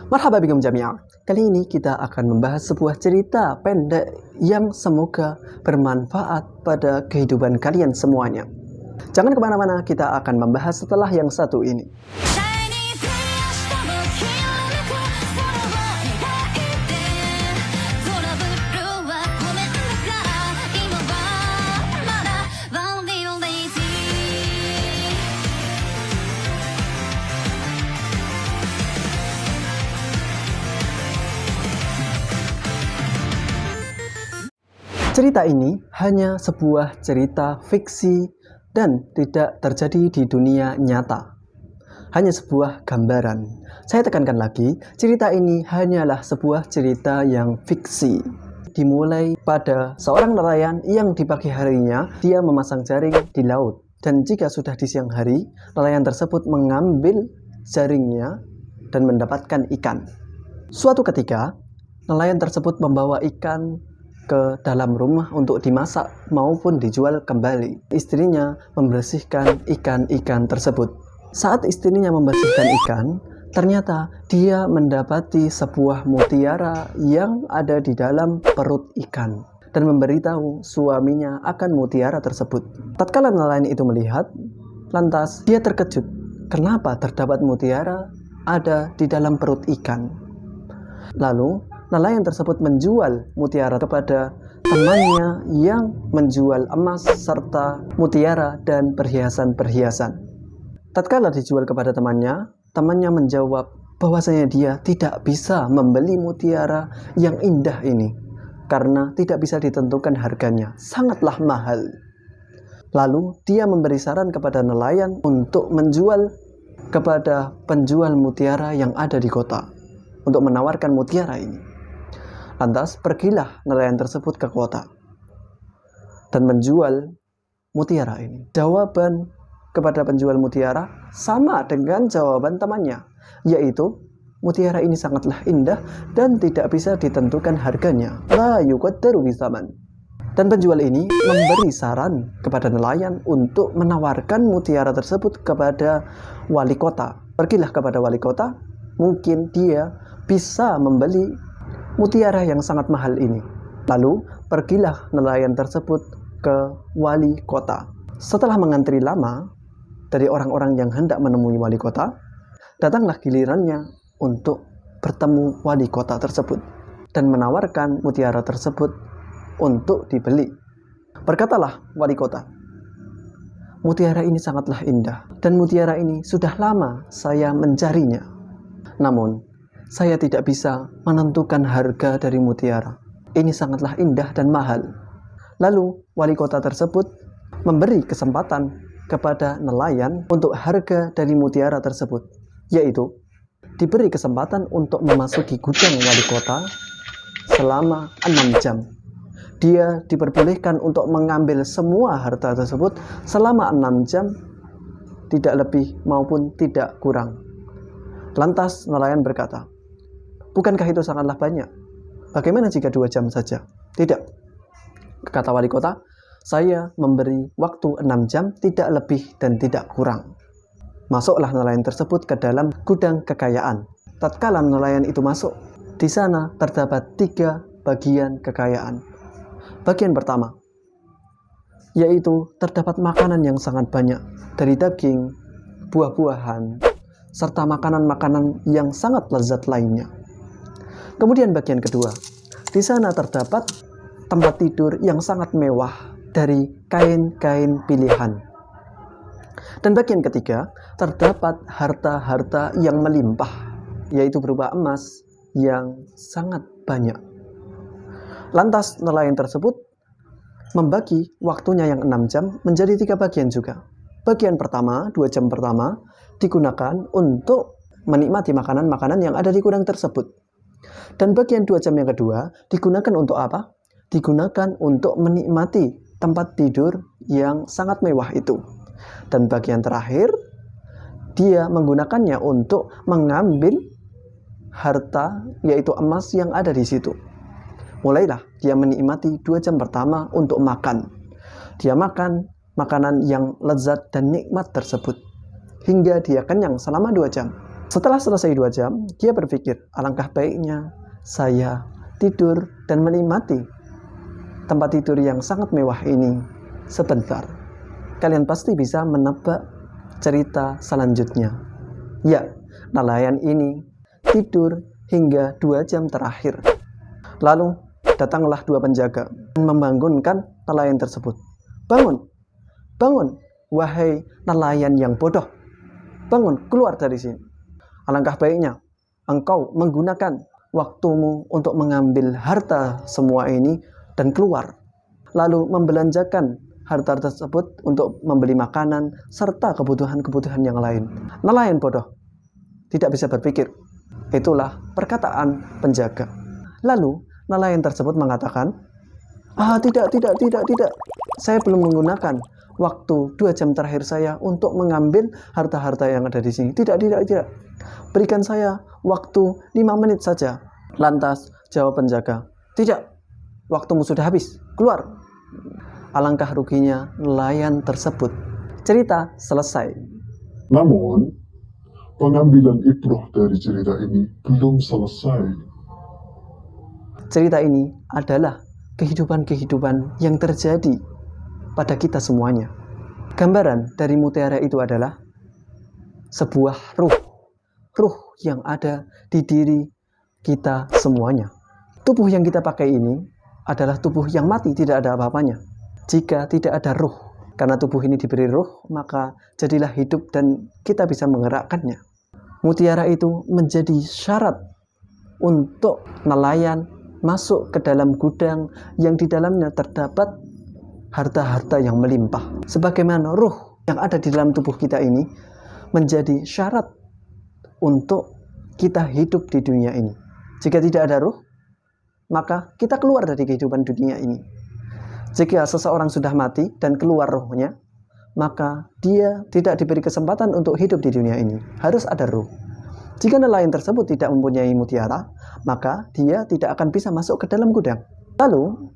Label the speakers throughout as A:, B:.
A: Marhaba bikum jami'ah. Kali ini kita akan membahas sebuah cerita pendek yang semoga bermanfaat pada kehidupan kalian semuanya. Jangan kemana-mana, kita akan membahas setelah yang satu ini. Cerita ini hanya sebuah cerita fiksi dan tidak terjadi di dunia nyata. Hanya sebuah gambaran. Saya tekankan lagi, cerita ini hanyalah sebuah cerita yang fiksi. Dimulai pada seorang nelayan yang di pagi harinya dia memasang jaring di laut. Dan jika sudah di siang hari, nelayan tersebut mengambil jaringnya dan mendapatkan ikan. Suatu ketika, nelayan tersebut membawa ikan ke dalam rumah untuk dimasak maupun dijual kembali. Istrinya membersihkan ikan-ikan tersebut. Saat istrinya membersihkan ikan, ternyata dia mendapati sebuah mutiara yang ada di dalam perut ikan dan memberitahu suaminya akan mutiara tersebut. Tatkala nelayan itu melihat, lantas dia terkejut. Kenapa terdapat mutiara ada di dalam perut ikan? Lalu nelayan tersebut menjual mutiara kepada temannya yang menjual emas serta mutiara dan perhiasan-perhiasan. Tatkala dijual kepada temannya menjawab bahwasanya dia tidak bisa membeli mutiara yang indah ini karena tidak bisa ditentukan harganya, sangatlah mahal. Lalu dia memberi saran kepada nelayan untuk menjual kepada penjual mutiara yang ada di kota untuk menawarkan mutiara ini. Lantas pergilah nelayan tersebut ke kota dan menjual mutiara ini. Jawaban kepada penjual mutiara sama dengan jawaban temannya, yaitu mutiara ini sangatlah indah dan tidak bisa ditentukan harganya. La yuqaddaru bisaman. Dan penjual ini memberi saran kepada nelayan untuk menawarkan mutiara tersebut kepada wali kota. Pergilah kepada wali kota, mungkin dia bisa membeli mutiara yang sangat mahal ini. Lalu pergilah nelayan tersebut ke wali kota. Setelah mengantri lama dari orang-orang yang hendak menemui wali kota, datanglah gilirannya untuk bertemu wali kota tersebut dan menawarkan mutiara tersebut untuk dibeli. Berkatalah wali kota, mutiara ini sangatlah indah dan mutiara ini sudah lama saya mencarinya. Namun saya tidak bisa menentukan harga dari mutiara. Ini sangatlah indah dan mahal. Lalu wali kota tersebut memberi kesempatan kepada nelayan untuk harga dari mutiara tersebut, yaitu diberi kesempatan untuk memasuki gudang wali kota selama 6 jam. Dia diperbolehkan untuk mengambil semua harta tersebut selama 6 jam, tidak lebih maupun tidak kurang. Lantas nelayan berkata, bukankah itu sangatlah banyak? Bagaimana jika 2 jam saja? Tidak. Kata wali kota, saya memberi waktu 6 jam, tidak lebih dan tidak kurang. Masuklah nelayan tersebut ke dalam gudang kekayaan. Tatkala nelayan itu masuk, di sana terdapat 3 bagian kekayaan. Bagian pertama, yaitu terdapat makanan yang sangat banyak, dari daging, buah-buahan, serta makanan-makanan yang sangat lezat lainnya. Kemudian bagian kedua, di sana terdapat tempat tidur yang sangat mewah dari kain-kain pilihan. Dan bagian ketiga, terdapat harta-harta yang melimpah, yaitu berupa emas yang sangat banyak. Lantas nelayan tersebut membagi waktunya yang 6 jam menjadi 3 bagian juga. Bagian pertama, 2 jam pertama, digunakan untuk menikmati makanan-makanan yang ada di gudang tersebut. Dan bagian 2 jam yang kedua digunakan untuk apa? Digunakan untuk menikmati tempat tidur yang sangat mewah itu. Dan bagian terakhir, dia menggunakannya untuk mengambil harta, yaitu emas yang ada di situ. Mulailah dia menikmati 2 jam pertama untuk makan. Dia makan makanan yang lezat dan nikmat tersebut hingga dia kenyang selama 2 jam. Setelah selesai 2 jam, dia berpikir, alangkah baiknya saya tidur dan menikmati tempat tidur yang sangat mewah ini sebentar. Kalian pasti bisa menebak cerita selanjutnya. Ya, nelayan ini tidur hingga 2 jam terakhir. Lalu datanglah 2 penjaga dan membangunkan nelayan tersebut. Bangun, bangun, wahai nelayan yang bodoh. Bangun, keluar dari sini. Alangkah baiknya engkau menggunakan waktumu untuk mengambil harta semua ini dan keluar. Lalu membelanjakan harta tersebut untuk membeli makanan serta kebutuhan-kebutuhan yang lain. Nelayan bodoh tidak bisa berpikir. Itulah perkataan penjaga. Lalu nelayan tersebut mengatakan, tidak. Saya belum menggunakan waktu 2 jam terakhir saya untuk mengambil harta-harta yang ada di sini. Tidak. Berikan saya waktu 5 menit saja. Lantas jawab penjaga, tidak, waktumu sudah habis, keluar. Alangkah ruginya nelayan tersebut. Cerita selesai.
B: Namun, pengambilan ibrah dari cerita ini belum selesai.
A: Cerita ini adalah kehidupan-kehidupan yang terjadi pada kita semuanya. Gambaran dari mutiara itu adalah sebuah ruh yang ada di diri kita semuanya. Tubuh yang kita pakai ini adalah tubuh yang mati, tidak ada apa-apanya jika tidak ada ruh. Karena tubuh ini diberi ruh, maka jadilah hidup dan kita bisa menggerakkannya. Mutiara itu menjadi syarat untuk nelayan masuk ke dalam gudang yang di dalamnya terdapat harta-harta yang melimpah. Sebagaimana ruh yang ada di dalam tubuh kita ini menjadi syarat untuk kita hidup di dunia ini. Jika tidak ada ruh, maka kita keluar dari kehidupan dunia ini. Jika seseorang sudah mati dan keluar ruhnya, maka dia tidak diberi kesempatan untuk hidup di dunia ini. Harus ada ruh. Jika nelayan tersebut tidak mempunyai mutiara, maka dia tidak akan bisa masuk ke dalam gudang. Lalu,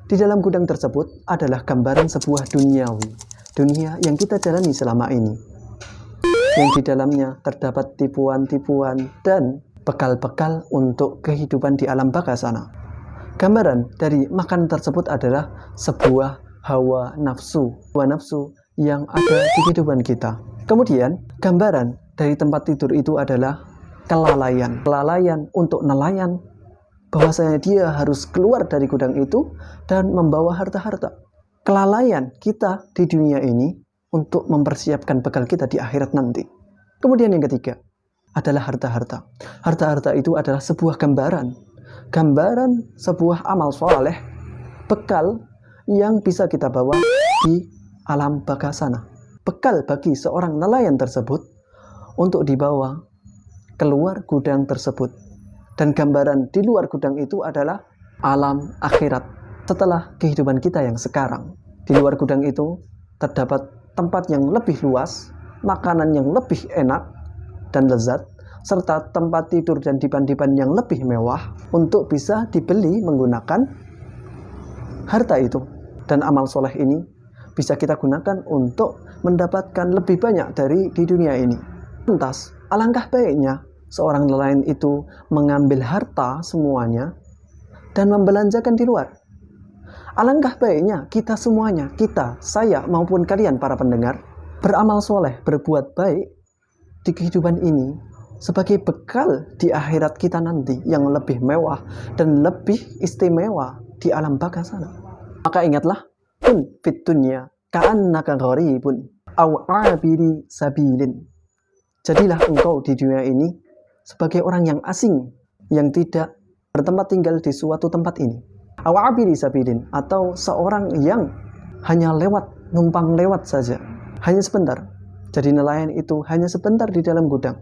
A: di dalam gudang tersebut adalah gambaran sebuah duniawi, dunia yang kita jalani selama ini, yang di dalamnya terdapat tipuan-tipuan dan bekal-bekal untuk kehidupan di alam baka sana. Gambaran dari makan tersebut adalah sebuah hawa nafsu yang ada di kehidupan kita. Kemudian, gambaran dari tempat tidur itu adalah kelalaian untuk nelayan, bahwasanya dia harus keluar dari gudang itu dan membawa harta-harta. Kelalaian kita di dunia ini untuk mempersiapkan bekal kita di akhirat nanti. Kemudian yang ketiga adalah harta-harta. Harta-harta itu adalah sebuah gambaran sebuah amal soleh, bekal yang bisa kita bawa di alam baka sana. Bekal bagi seorang nelayan tersebut untuk dibawa keluar gudang tersebut. Dan gambaran di luar gudang itu adalah alam akhirat setelah kehidupan kita yang sekarang. Di luar gudang itu terdapat tempat yang lebih luas, makanan yang lebih enak dan lezat, serta tempat tidur dan dipan-dipan yang lebih mewah untuk bisa dibeli menggunakan harta itu. Dan amal soleh ini bisa kita gunakan untuk mendapatkan lebih banyak dari di dunia ini. Lantas, alangkah baiknya seorang nelayan itu mengambil harta semuanya dan membelanjakan di luar. Alangkah baiknya kita semuanya, saya maupun kalian para pendengar, beramal soleh, berbuat baik di kehidupan ini sebagai bekal di akhirat kita nanti yang lebih mewah dan lebih istimewa di alam baka sana. Maka ingatlah, kun fit dunya ka'annaka gharibun aw 'abiri sabilin. Jadilah engkau di dunia ini sebagai orang yang asing yang tidak bertempat tinggal di suatu tempat ini. Aw 'abiri sabilin, atau seorang yang hanya numpang lewat saja, hanya sebentar. Jadi nelayan itu hanya sebentar di dalam gudang,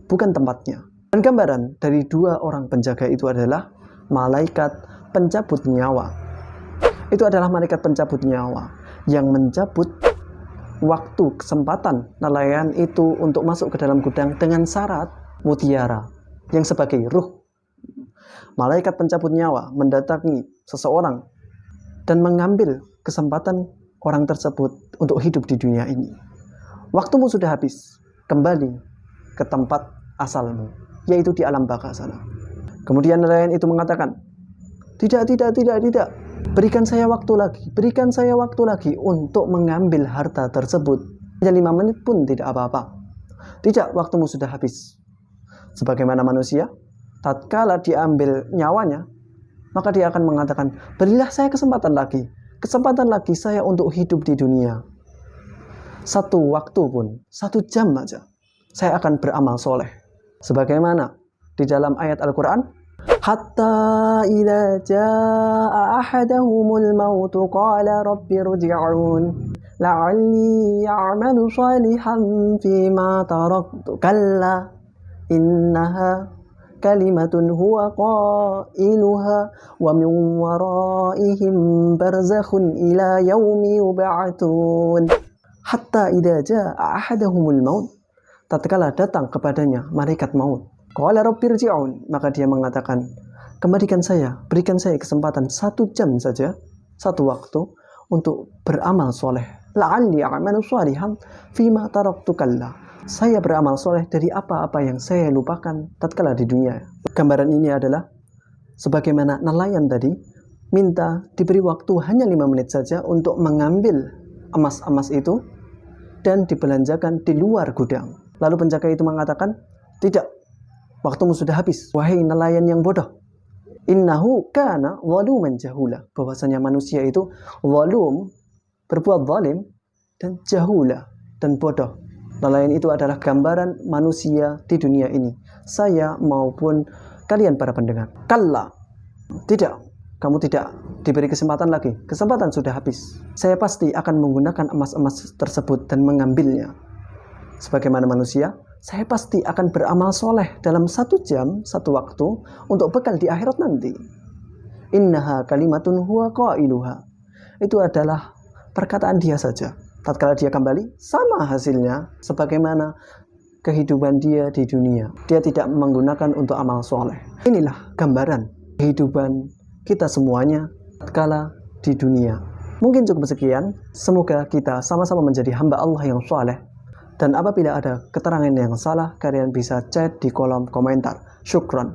A: bukan tempatnya. Dan gambaran dari 2 orang penjaga itu adalah malaikat pencabut nyawa. Itu adalah malaikat pencabut nyawa yang mencabut waktu kesempatan nelayan itu untuk masuk ke dalam gudang dengan syarat mutiara yang sebagai ruh. Malaikat pencabut nyawa mendatangi seseorang dan mengambil kesempatan orang tersebut untuk hidup di dunia ini. Waktumu sudah habis, kembali ke tempat asalmu, yaitu di alam baka sana. Kemudian nelayan itu mengatakan, tidak. Berikan saya waktu lagi untuk mengambil harta tersebut. Hanya 5 menit pun tidak apa-apa. Tidak, waktumu sudah habis. Sebagaimana manusia, tatkala diambil nyawanya, maka dia akan mengatakan, berilah saya kesempatan lagi saya untuk hidup di dunia. 1 waktu pun, 1 jam aja, saya akan beramal soleh. Sebagaimana di dalam ayat Al-Quran, hatta idza jaa ahadahumul maut qala rabbi rji'un la'alli a'malu shalihan fima taraktu kalla innaha kalimatun huwa qailuha wa min waraihim barzakhun ila yaumi yub'atsun. Hatta idza jaa ahadahumul maut, tatkala datang kepadanya malaikat maut, qala rabbi rji'un, maka dia mengatakan, kembalikan saya, berikan saya kesempatan 1 jam saja, 1 waktu untuk beramal soleh. La'alli a'malu shalihan fima taraktu kalla. Saya beramal soleh dari apa-apa yang saya lupakan tatkala di dunia. Gambaran ini adalah sebagaimana nelayan tadi minta diberi waktu hanya 5 menit saja untuk mengambil emas-emas itu dan dibelanjakan di luar gudang. Lalu penjaga itu mengatakan, tidak, waktumu sudah habis, wahai nelayan yang bodoh. Innahu kana zaluman jahula. Bahwasanya manusia itu zalum, berbuat zalim, dan jahula, dan bodoh. Nelayan itu adalah gambaran manusia di dunia ini, saya maupun kalian para pendengar. Kalla, tidak, kamu tidak diberi kesempatan lagi, kesempatan sudah habis. Saya pasti akan menggunakan emas-emas tersebut dan mengambilnya. Sebagaimana manusia, saya pasti akan beramal soleh dalam 1 jam, 1 waktu untuk bekal di akhirat nanti. Innaha kalimatun huwa qailuha. Itu adalah perkataan dia saja. Tatkala dia kembali, sama hasilnya sebagaimana kehidupan dia di dunia. Dia tidak menggunakan untuk amal soleh. Inilah gambaran kehidupan kita semuanya tatkala di dunia. Mungkin cukup sekian. Semoga kita sama-sama menjadi hamba Allah yang soleh. Dan apabila ada keterangan yang salah, kalian bisa chat di kolom komentar. Syukron.